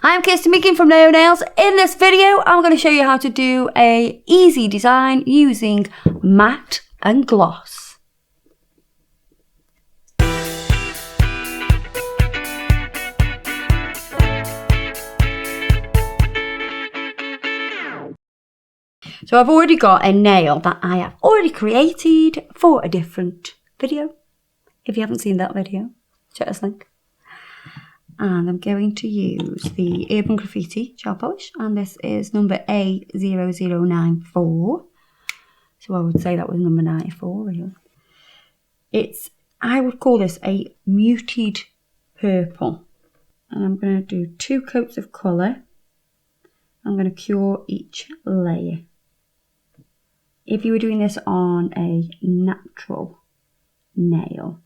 I'm Kirsty Meakin from Nail Nails. In this video, I'm going to show you how to do a easy design using matte and gloss. So I've already got a nail that I have already created for a different video. If you haven't seen that video, check this link. And I'm going to use the Urban Graffiti gel polish, and this is number A0094. So I would say that was number 94 really. I would call this a muted purple. And I'm going to do 2 coats of colour. I'm going to cure each layer. If you were doing this on a natural nail,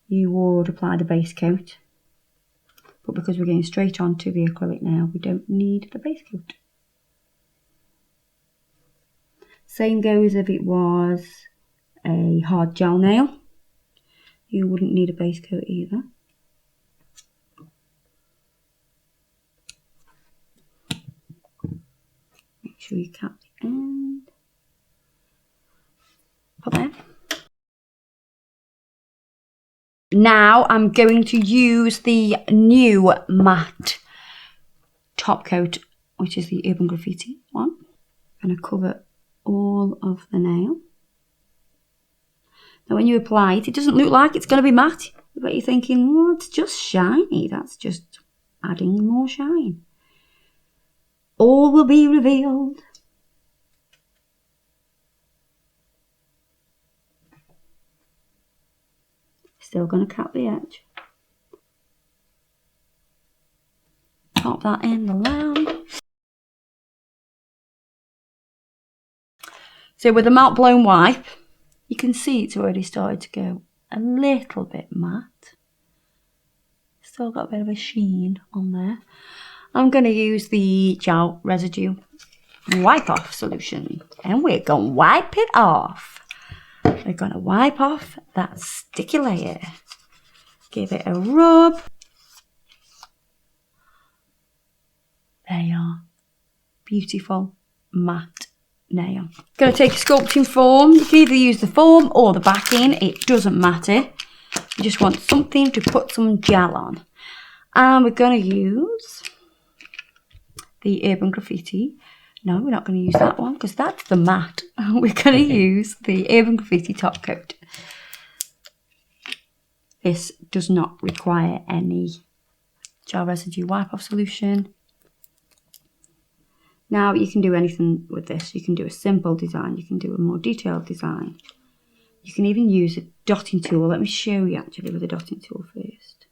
you would apply the base coat. But because we're going straight on to the acrylic nail, we don't need the base coat. Same goes if it was a hard gel nail. You wouldn't need a base coat either. Make sure you cap the end. Put that in. Now I'm going to use the new matte top coat, which is the Urban Graffiti one. I'm going to cover all of the nail. Now when you apply it, it doesn't look like it's going to be matte, but you're thinking, well, it's just shiny. That's just adding more shine. All will be revealed. Still going to cap the edge. Pop that in the lamp. So with a matte blown wipe, you can see it's already started to go a little bit matte. Still got a bit of a sheen on there. I'm going to use the gel residue wipe off solution, and we're going to wipe it off. We're going to wipe off that sticky layer. Give it a rub. There you are. Beautiful matte nail. Going to take a sculpting form. You can either use the form or the backing. It doesn't matter. You just want something to put some gel on. And we're going to use the Urban Graffiti. No, we're not going to use that one because that's the matte. We're going to use the Urban Graffiti top coat. This does not require any gel residue wipe-off solution. Now you can do anything with this. You can do a simple design. You can do a more detailed design. You can even use a dotting tool. Let me show you actually with a dotting tool first.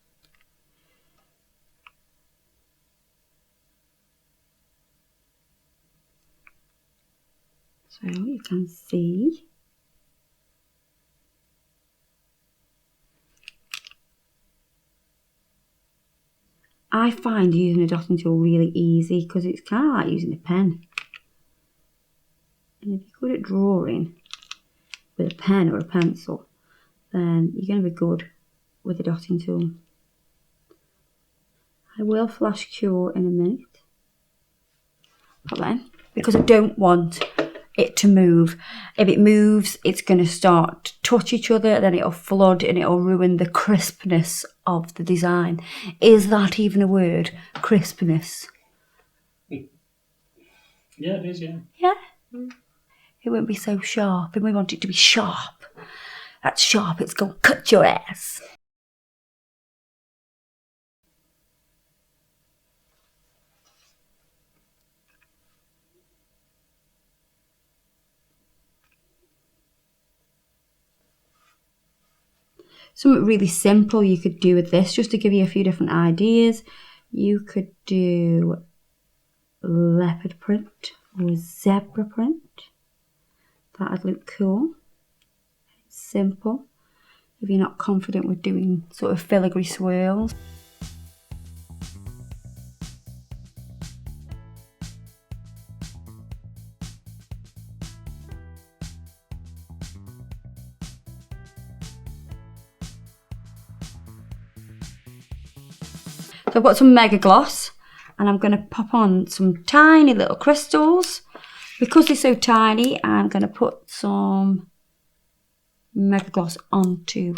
So you can see I find using a dotting tool really easy because it's kind of like using a pen. And if you're good at drawing with a pen or a pencil, then you're going to be good with a dotting tool. I will flash cure in a minute. Put that in because I don't want it to move. If it moves, it's going to start to touch each other, then it'll flood and it'll ruin the crispness of the design. Is that even a word? Crispness. Yeah, it is, yeah. Yeah? It won't be so sharp, and we want it to be sharp. That's sharp, it's going to cut your ass. Something really simple you could do with this, just to give you a few different ideas. You could do leopard print or zebra print. That'd look cool. It's simple. If you're not confident with doing sort of filigree swirls. So I've got some Mega Gloss, and I'm going to pop on some tiny little crystals. Because they're so tiny, I'm going to put some Mega Gloss onto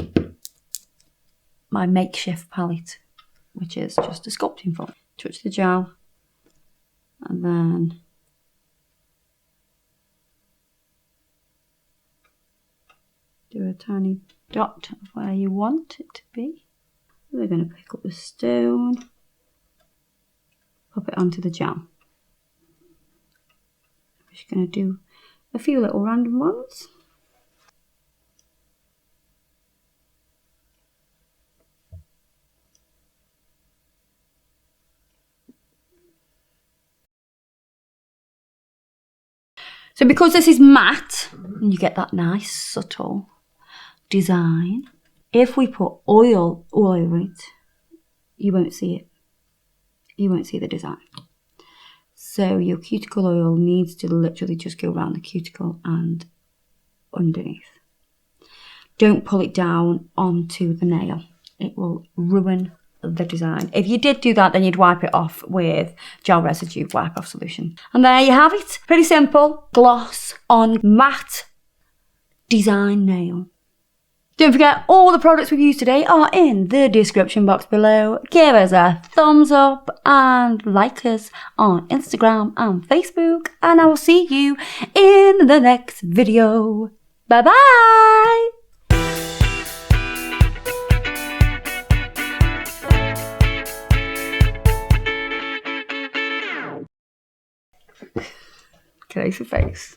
my makeshift palette, which is just a sculpting foam. Touch the gel, and then do a tiny dot of where you want it to be. We're going to pick up the stone, pop it onto the gel. I'm just going to do a few little random ones. So because this is matte, and you get that nice subtle design, if we put oil all over it, you won't see it. You won't see the design. So your cuticle oil needs to literally just go around the cuticle and underneath. Don't pull it down onto the nail. It will ruin the design. If you did do that, then you'd wipe it off with gel residue wipe off solution. And there you have it. Pretty simple. Gloss on matte design nail. Don't forget, all the products we've used today are in the description box below. Give us a thumbs up and like us on Instagram and Facebook. And I will see you in the next video. Bye bye! Crazy face.